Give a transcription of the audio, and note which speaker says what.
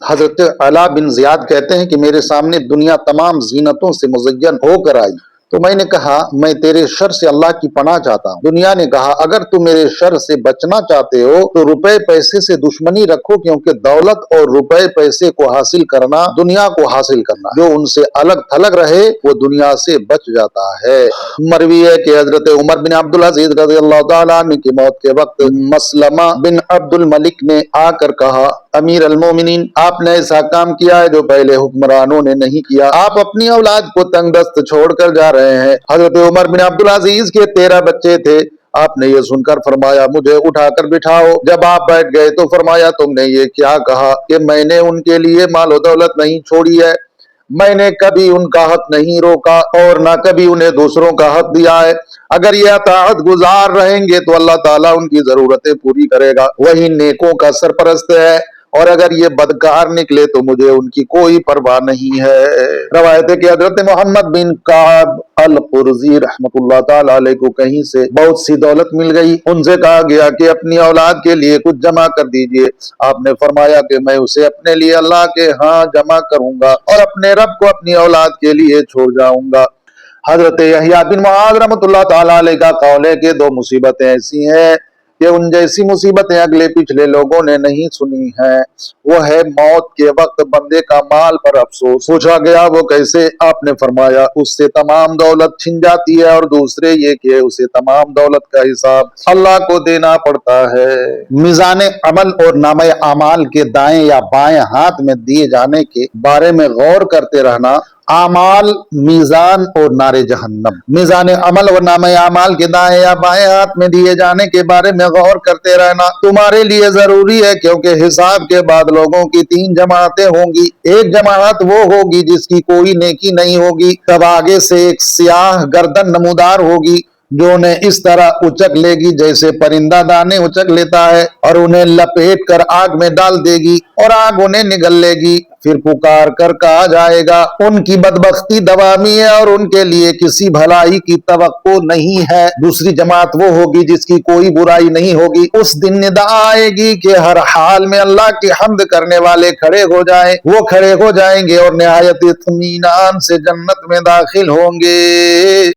Speaker 1: حضرت علا بن زیاد کہتے ہیں کہ میرے سامنے دنیا تمام زینتوں سے مزین ہو کر آئی تو میں نے کہا میں تیرے شر سے اللہ کی پناہ چاہتا ہوں۔ دنیا نے کہا اگر تم میرے شر سے بچنا چاہتے ہو تو روپے پیسے سے دشمنی رکھو، کیونکہ دولت اور روپے پیسے کو حاصل کرنا دنیا کو حاصل کرنا، جو ان سے الگ تھلگ رہے وہ دنیا سے بچ جاتا ہے۔ مروی ہے کہ حضرت عمر بن عبدالعزیز رضی اللہ تعالیٰ عنہ کی موت کے وقت مسلمہ بن عبد الملک نے آ کر کہا امیر المومنین، آپ نے ایسا کام کیا ہے جو پہلے حکمرانوں نے نہیں کیا، آپ اپنی اولاد کو تنگ دست چھوڑ کر جا رہے ہیں۔ حضرت عمر بن عبدالعزیز کے 13 بچے تھے۔ آپ نے یہ سن کر فرمایا مجھے اٹھا کر بٹھاؤ۔ جب آپ بیٹھ گئے تو فرمایا تم نے یہ کیا کہا کہ میں نے ان کے لیے مال و دولت نہیں چھوڑی ہے، میں نے کبھی ان کا حق نہیں روکا اور نہ کبھی انہیں دوسروں کا حق دیا ہے۔ اگر یہ اطاعت گزار رہیں گے تو اللہ تعالیٰ ان کی ضرورتیں پوری کرے گا، وہی نیکوں کا سرپرست ہے، اور اگر یہ بدکار نکلے تو مجھے ان کی کوئی پرواہ نہیں ہے۔ روایت ہے کہ حضرت محمد بن کعب القرظی رحمۃ اللہ تعالیٰ علیہ کو کہیں سے بہت سی دولت مل گئی۔ ان سے کہا گیا کہ اپنی اولاد کے لیے کچھ جمع کر دیجئے۔ آپ نے فرمایا کہ میں اسے اپنے لیے اللہ کے ہاں جمع کروں گا اور اپنے رب کو اپنی اولاد کے لیے چھوڑ جاؤں گا۔ حضرت یحییٰ بن معاذ رحمۃ اللہ تعالیٰ علیہ کا قول ہے کہ 2 مصیبتیں ایسی ہیں کہ ان جیسی مصیبتیں اگلے پچھلے لوگوں نے نہیں سنی ہیں۔ وہ ہے موت کے وقت بندے کا مال پر افسوس۔ پوچھا گیا وہ کیسے؟ آپ نے فرمایا اس سے تمام دولت چھن جاتی ہے، اور دوسرے یہ کہ اسے تمام دولت کا حساب اللہ کو دینا پڑتا ہے۔ میزان عمل اور نامہ اعمال کے دائیں یا بائیں ہاتھ میں دیے جانے کے بارے میں غور کرتے رہنا۔ اعمال، میزان اور نار جہنم۔ میزان عمل اور نامہ اعمال کے دائیں یا بائیں ہاتھ میں دیے جانے کے بارے میں غور کرتے رہنا تمہارے لیے ضروری ہے، کیونکہ حساب کے بعد لوگوں کی 3 جماعتیں ہوں گی۔ ایک جماعت وہ ہوگی جس کی کوئی نیکی نہیں ہوگی، تب آگے سے ایک سیاہ گردن نمودار ہوگی جو انہیں اس طرح اچک لے گی جیسے پرندہ دانے اچک لیتا ہے، اور انہیں لپیٹ کر آگ میں ڈال دے گی اور آگ انہیں نگل لے گی۔ پھر پکار کر کہا جائے گا ان کی بدبختی دوامی ہے اور ان کے لیے کسی بھلائی کی توقع نہیں ہے۔ دوسری جماعت وہ ہوگی جس کی کوئی برائی نہیں ہوگی۔ اس دن ندا آئے گی کہ ہر حال میں اللہ کی حمد کرنے والے کھڑے ہو جائیں، وہ کھڑے ہو جائیں گے اور نہایت اطمینان سے جنت میں داخل ہوں گے۔